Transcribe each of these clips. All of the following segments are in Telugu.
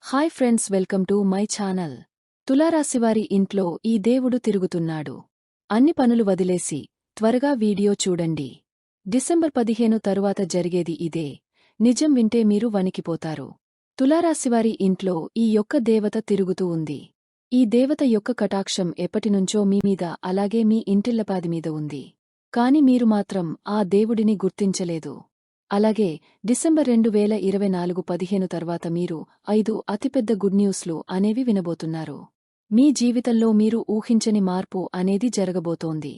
Hi friends, welcome to my channel. తులారాశివారి ఇంట్లో ఈ దేవుడు తిరుగుతున్నాడు. అన్ని పనులు వదిలేసి త్వరగా వీడియో చూడండి. డిసెంబర్ 15 తరువాత జరిగేది ఇదే. నిజం వింటే మీరు వణికిపోతారు. తులారాశివారి ఇంట్లో ఈ యొక్క దేవత తిరుగుతూ ఉంది. ఈ దేవత యొక్క కటాక్షం ఎప్పటినుంచో మీ మీద, అలాగే మీ ఇంటిల్లపాది మీద ఉంది. కాని మీరు మాత్రం ఆ దేవుడిని గుర్తించలేదు. అలాగే డిసెంబర్ 2024 15 తర్వాత మీరు 5 అతిపెద్ద గుడ్ న్యూస్లు అనేవి వినబోతున్నారు. మీ జీవితంలో మీరు ఊహించని మార్పు అనేది జరగబోతోంది.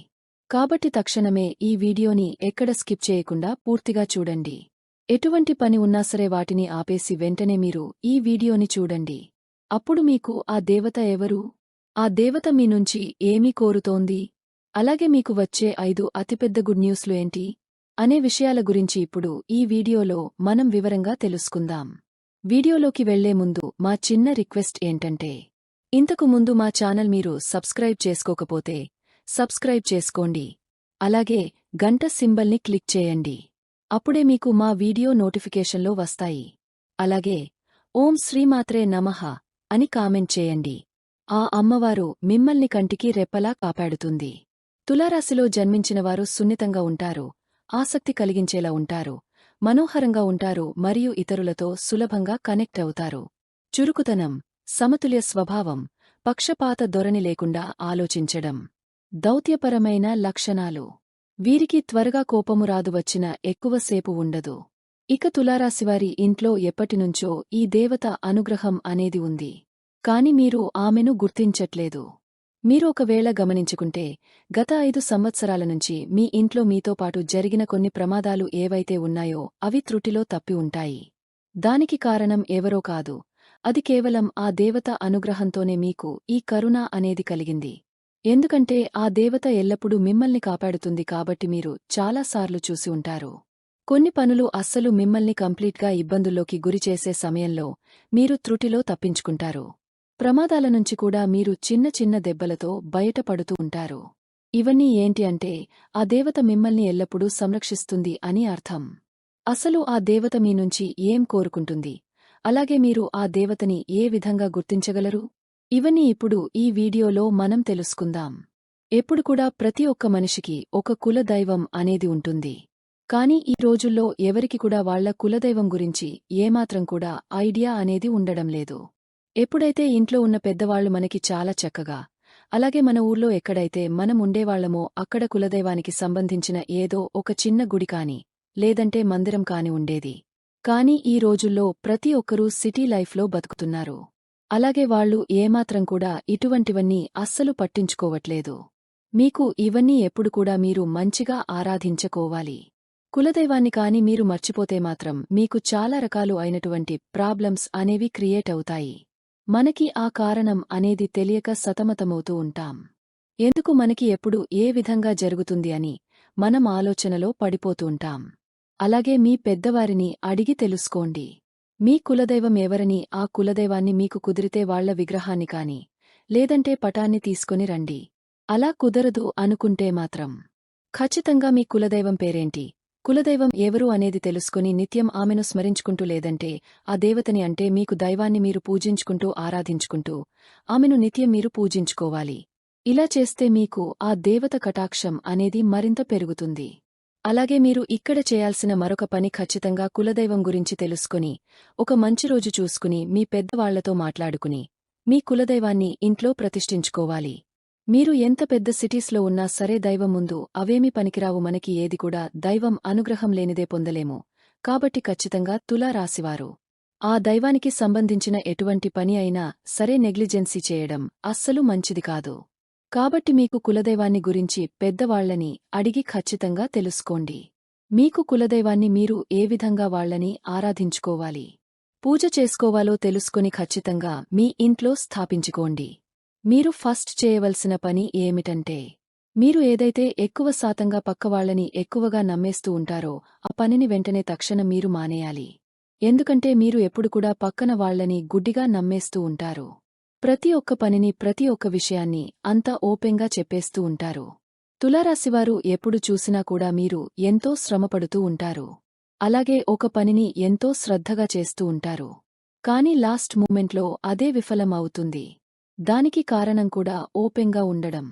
కాబట్టి తక్షణమే ఈ వీడియోని ఎక్కడ స్కిప్ చేయకుండా పూర్తిగా చూడండి. ఎటువంటి పని ఉన్నా సరే వాటిని ఆపేసి వెంటనే మీరు ఈ వీడియోని చూడండి. అప్పుడు మీకు ఆ దేవత ఎవరు? ఆ దేవత మీ నుంచి ఏమి కోరుతోంది? అలాగే మీకు వచ్చే 5 అతిపెద్ద గుడ్ న్యూస్లు ఏంటి అనే విషయాల గురించి ఇప్పుడు ఈ వీడియోలో మనం వివరంగా తెలుసుకుందాం. వీడియోలోకి వెళ్లే ముందు మా చిన్న రిక్వెస్ట్ ఏంటంటే, ఇంతకు ముందు మా ఛానల్ మీరు సబ్స్క్రైబ్ చేసుకోకపోతే సబ్స్క్రైబ్ చేసుకోండి. అలాగే గంట సింబల్ని క్లిక్ చేయండి. అప్పుడే మీకు మా వీడియో నోటిఫికేషన్లో వస్తాయి. అలాగే ఓం శ్రీమాత్రే నమః అని కామెంట్ చేయండి. ఆ అమ్మవారు మిమ్మల్ని కంటికి రెప్పలా కాపాడుతుంది. తులారాశిలో జన్మించినవారు సున్నితంగా ఉంటారు, ఆసక్తి కలిగించేలా ఉంటారు, మనోహరంగా ఉంటారు మరియు ఇతరులతో సులభంగా కనెక్ట్ అవుతారు. చురుకుతనం, సమతుల్య స్వభావం, పక్షపాత ధోరణి లేకుండా ఆలోచించడం, దౌత్యపరమైన లక్షణాలు. వీరికి త్వరగా కోపము రాదు, వచ్చినా ఎక్కువసేపు ఉండదు. ఇక తులారాశివారి ఇంట్లో ఎప్పటినుంచో ఈ దేవత అనుగ్రహం అనేది ఉంది. కాని మీరు ఆమెను గుర్తించట్లేదు. మీరు ఒకవేళ గమనించుకుంటే గత 5 సంవత్సరాల నుంచి మీ ఇంట్లో మీతో పాటు జరిగిన కొన్ని ప్రమాదాలు ఏవైతే ఉన్నాయో అవి త్రుటిలో తప్పి ఉంటాయి. దానికి కారణం ఎవరో కాదు, అది కేవలం ఆ దేవత అనుగ్రహంతోనే మీకు ఈ కరుణ అనేది కలిగింది. ఎందుకంటే ఆ దేవత ఎల్లప్పుడూ మిమ్మల్ని కాపాడుతుంది కాబట్టి మీరు చాలాసార్లు చూసి ఉంటారు. కొన్ని పనులు అస్సలు మిమ్మల్ని కంప్లీట్గా ఇబ్బందుల్లోకి గురిచేసే సమయంలో మీరు త్రుటిలో తప్పించుకుంటారు. ప్రమాదాల నుంచి కూడా మీరు చిన్న చిన్న దెబ్బలతో బయటపడుతూ ఉంటారు. ఇవన్నీ ఏంటి అంటే ఆ దేవత మిమ్మల్ని ఎల్లప్పుడూ సంరక్షిస్తుంది అని అర్థం. అసలు ఆ దేవత మీ నుంచి ఏం కోరుకుంటుంది? అలాగే మీరు ఆ దేవతని ఏ విధంగా గుర్తించగలరు? ఇవన్నీ ఇప్పుడు ఈ వీడియోలో మనం తెలుసుకుందాం. ఎప్పుడు కూడా ప్రతి ఒక్క మనిషికి ఒక కులదైవం అనేది ఉంటుంది. కాని ఈ రోజుల్లో ఎవరికి కూడా వాళ్ల కులదైవం గురించి ఏమాత్రం కూడా ఐడియా అనేది ఉండడం లేదు. ఎప్పుడైతే ఇంట్లో ఉన్న పెద్దవాళ్లు మనకి చాలా చక్కగా, అలాగే మన ఊర్లో ఎక్కడైతే మనం ఉండేవాళ్లమో అక్కడ కులదైవానికి సంబంధించిన ఏదో ఒక చిన్న గుడి కాని, లేదంటే మందిరం కాని ఉండేది. కాని ఈ రోజుల్లో ప్రతి ఒక్కరూ సిటీ లైఫ్లో బతుకుతున్నారు. అలాగే వాళ్లు ఏమాత్రం కూడా ఇటువంటివన్నీ అస్సలు పట్టించుకోవట్లేదు. మీకు ఇవన్నీ ఎప్పుడు కూడా మీరు మంచిగా ఆరాధించుకోవాలి. కులదైవాన్ని కాని మీరు మర్చిపోతే మాత్రం మీకు చాలా రకాలు అయినటువంటి ప్రాబ్లమ్స్ అనేవి క్రియేట్ అవుతాయి. మనకి ఆ కారణం అనేది తెలియక సతమతమవుతూ ఉంటాం. ఎందుకు మనకి ఎప్పుడు ఏ విధంగా జరుగుతుంది అని మనం ఆలోచనలో పడిపోతుంటాం. అలాగే మీ పెద్దవారిని అడిగి తెలుసుకోండి. మీ కులదైవం ఎవరని, ఆ కులదైవాన్ని మీకు కుదిరితే వాళ్ల విగ్రహాన్ని కాని, లేదంటే పటాన్ని తీసుకొని రండి. అలా కుదరదు అనుకుంటే మాత్రం ఖచ్చితంగా మీ కులదైవం పేరేంటి, కులదైవం ఎవరు అనేది తెలుసుకుని నిత్యం ఆమెను స్మరించుకుంటూ, లేదంటే ఆ దేవతని అంటే మీకు దైవాన్ని మీరు పూజించుకుంటూ ఆరాధించుకుంటూ ఆమెను నిత్యం మీరు పూజించుకోవాలి. ఇలా చేస్తే మీకు ఆ దేవత కటాక్షం అనేది మరింత పెరుగుతుంది. అలాగే మీరు ఇక్కడ చేయాల్సిన మరొక పని, ఖచ్చితంగా కులదైవం గురించి తెలుసుకుని ఒక మంచి రోజు చూసుకుని మీ పెద్దవాళ్లతో మాట్లాడుకుని మీ కులదైవాన్ని ఇంట్లో ప్రతిష్ఠించుకోవాలి. మీరు ఎంత పెద్ద సిటీస్లో ఉన్నా సరే దైవం ముందు అవేమీ పనికిరావు. మనకి ఏది కూడా దైవం అనుగ్రహం లేనిదే పొందలేము. కాబట్టి ఖచ్చితంగా తులారాశివారు ఆ దైవానికి సంబంధించిన ఎటువంటి పని అయినా సరే నెగ్లిజెన్సీ చేయడం అస్సలు మంచిది కాదు. కాబట్టి మీకు కులదైవాన్ని గురించి పెద్దవాళ్లని అడిగి ఖచ్చితంగా తెలుసుకోండి. మీకు కులదైవాన్ని మీరు ఏ విధంగా వాళ్లని ఆరాధించుకోవాలి, పూజ చేసుకోవాలో తెలుసుకుని ఖచ్చితంగా మీ ఇంట్లో స్థాపించుకోండి. మీరు ఫస్ట్ చేయవలసిన పని ఏమిటంటే, మీరు ఏదైతే ఎక్కువ శాతంగా పక్కవాళ్లని ఎక్కువగా నమ్మేస్తూ ఉంటారో ఆ పనిని వెంటనే తక్షణం మీరు మానేయాలి. ఎందుకంటే మీరు ఎప్పుడు కూడా పక్కన వాళ్లని గుడ్డిగా నమ్మేస్తూ ఉంటారు. ప్రతి ఒక్క పనిని, ప్రతి ఒక్క విషయాన్ని అంతా ఓపెన్గా చెప్పేస్తూ ఉంటారు. తులారాశివారు ఎప్పుడు చూసినా కూడా మీరు ఎంతో శ్రమపడుతూ ఉంటారు. అలాగే ఒక పనిని ఎంతో శ్రద్ధగా చేస్తూ ఉంటారు. కానీ లాస్ట్ మూమెంట్లో అదే విఫలం అవుతుంది. దానికి కారణం కూడా ఓపెన్గా ఉండడం.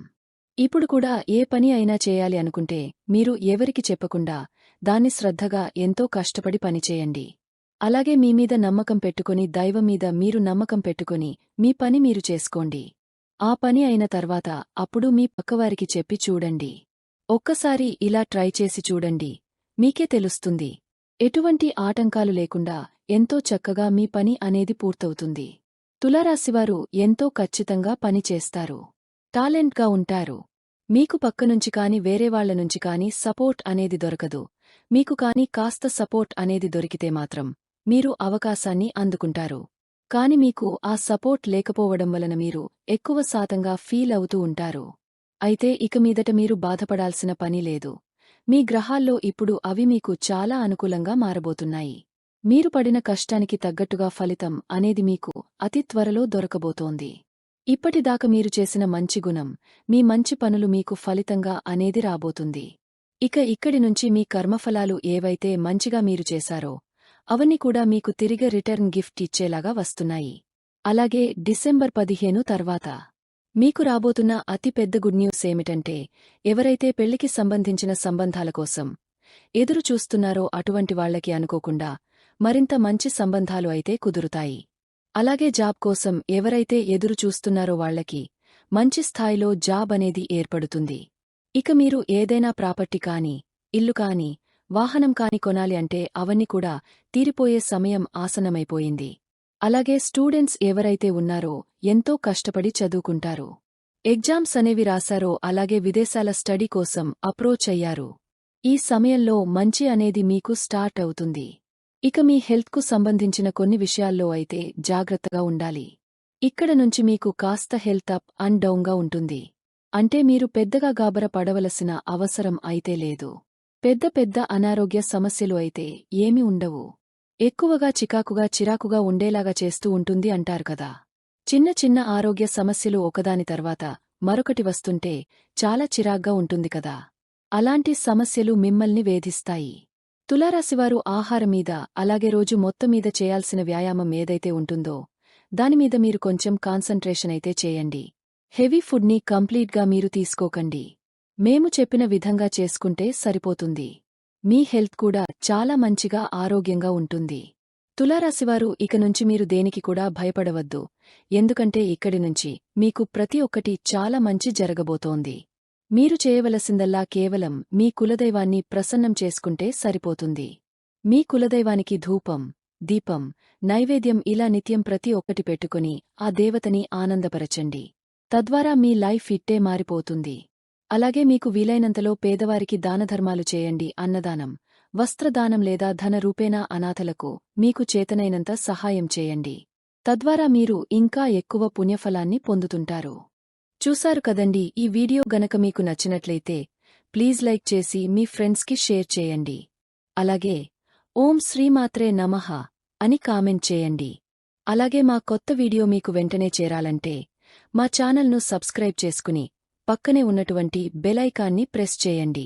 ఇప్పుడు కూడా ఏ పని అయినా చేయాలి అనుకుంటే మీరు ఎవరికి చెప్పకుండా దాన్ని శ్రద్ధగా ఎంతో కష్టపడి పనిచేయండి. అలాగే మీమీద నమ్మకం పెట్టుకుని దైవం మీద మీరు నమ్మకం పెట్టుకుని మీ పని మీరు చేసుకోండి. ఆ పని అయిన తర్వాత అప్పుడు మీ పక్కవారికి చెప్పి చూడండి. ఒక్కసారి ఇలా ట్రై చేసి చూడండి. మీకే తెలుస్తుంది. ఎటువంటి ఆటంకాలు లేకుండా ఎంతో చక్కగా మీ పని అనేది పూర్తవుతుంది. తులారాశివారు ఎంతో ఖచ్చితంగా పని చేస్తారు. టాలెంట్గా ఉంటారు. మీకు పక్కనుంచి కాని వేరేవాళ్ల నుంచి కాని సపోర్ట్ అనేది దొరకదు. మీకు కాని కాస్త సపోర్ట్ అనేది దొరికితే మాత్రం మీరు అవకాశాన్ని అందుకుంటారు. కాని మీకు ఆ సపోర్ట్ లేకపోవడం వలన మీరు ఎక్కువ శాతంగా ఫీల్ అవుతూ ఉంటారు. అయితే ఇక మీదట మీరు బాధపడాల్సిన పని లేదు. మీ గ్రహాల్లో ఇప్పుడు అవి మీకు చాలా అనుకూలంగా మారబోతున్నాయి. మీరు పడిన కష్టానికి తగ్గట్టుగా ఫలితం అనేది మీకు అతి త్వరలో దొరకబోతోంది. ఇప్పటిదాకా మీరు చేసిన మంచి గుణం, మీ మంచి పనులు మీకు ఫలితంగా అనేది రాబోతుంది. ఇక ఇక్కడి నుంచి మీ కర్మఫలాలు ఏవైతే మంచిగా మీరు చేశారో అవన్నీ కూడా మీకు తిరిగి రిటర్న్ గిఫ్ట్ ఇచ్చేలాగా వస్తున్నాయి. అలాగే డిసెంబర్ 15 తర్వాత మీకు రాబోతున్న అతి పెద్ద గుడ్ న్యూస్ ఏమిటంటే, ఎవరైతే పెళ్లికి సంబంధించిన సంబంధాల కోసం ఎదురు చూస్తున్నారో అటువంటి వాళ్లకి అనుకోకుండా మరింత మంచి సంబంధాలు అయితే కుదురుతాయి. అలాగే జాబ్ కోసం ఎవరైతే ఎదురు చూస్తున్నారో వాళ్లకి మంచి స్థాయిలో జాబ్ అనేది ఏర్పడుతుంది. ఇక మీరు ఏదైనా ప్రాపర్టీ కాని, ఇల్లు కాని, వాహనం కాని కొనాలి అంటే అవన్నీ కూడా తీరిపోయే సమయం ఆసన్నమైపోయింది. అలాగే స్టూడెంట్స్ ఎవరైతే ఉన్నారో ఎంతో కష్టపడి చదువుకుంటారు. ఎగ్జామ్స్ అనేవి రాశారో అలాగే విదేశాల స్టడీ కోసం అప్రోచ్ అయ్యారు. ఈ సమయంలో మంచి అనేది మీకు స్టార్ట్ అవుతుంది. ఇక మీ హెల్త్కు సంబంధించిన కొన్ని విషయాల్లో అయితే జాగ్రత్తగా ఉండాలి. ఇక్కడ నుంచి మీకు కాస్త హెల్త్ అప్ అండ్ డౌన్గా ఉంటుంది. అంటే మీరు పెద్దగా గాబర పడవలసిన అవసరం అయితే లేదు. పెద్ద పెద్ద అనారోగ్య సమస్యలు అయితే ఏమీ ఉండవు. ఎక్కువగా చిరాకుగా ఉండేలాగా చేస్తూ ఉంటుంది అంటారు కదా. చిన్న చిన్న ఆరోగ్య సమస్యలు ఒకదాని తర్వాత మరొకటి వస్తుంటే చాలా చిరాగ్గా ఉంటుంది కదా. అలాంటి సమస్యలు మిమ్మల్ని వేధిస్తాయి. తులారాశివారు ఆహారం మీద అలాగే రోజు మొత్తం మీద చేయాల్సిన వ్యాయామం ఏదైతే ఉంటుందో దానిమీద మీరు కొంచెం కాన్సంట్రేషన్ అయితే చేయండి. హెవీ ఫుడ్ని కంప్లీట్గా మీరు తీసుకోకండి. మేము చెప్పిన విధంగా చేసుకుంటే సరిపోతుంది. మీ హెల్త్ కూడా చాలా మంచిగా ఆరోగ్యంగా ఉంటుంది. తులారాశివారు ఇక నుంచి మీరు దేనికి కూడా భయపడవద్దు. ఎందుకంటే ఇక్కడి నుంచి మీకు ప్రతి ఒక్కటి చాలా మంచి జరగబోతోంది. మీరు చేయవలసిందల్లా కేవలం మీ కులదైవాన్ని ప్రసన్నం చేసుకుంటే సరిపోతుంది. మీ కులదైవానికి ధూపం, దీపం, నైవేద్యం ఇలా నిత్యం ప్రతి ఒక్కటి పెట్టుకుని ఆ దేవతని ఆనందపరచండి. తద్వారా మీ లైఫ్ ఇట్టే మారిపోతుంది. అలాగే మీకు వీలైనంతలో పేదవారికి దానధర్మాలు చేయండి. అన్నదానం, వస్త్రదానం లేదా ధన రూపేణా అనాథలకు మీకు చేతనైనంత సహాయం చేయండి. తద్వారా మీరు ఇంకా ఎక్కువ పుణ్యఫలాన్ని పొందుతుంటారు. చూశారు కదండి. ఈ వీడియో గనక మీకు నచ్చినట్లయితే ప్లీజ్ లైక్ చేసి మీ ఫ్రెండ్స్కి షేర్ చేయండి. అలాగే ఓం శ్రీమాత్రే నమః అని కామెంట్ చేయండి. అలాగే మా కొత్త వీడియో మీకు వెంటనే చేరాలంటే మా ఛానల్ను సబ్స్క్రైబ్ చేసుకుని పక్కనే ఉన్నటువంటి బెల్ ఐకాన్ని ప్రెస్ చేయండి.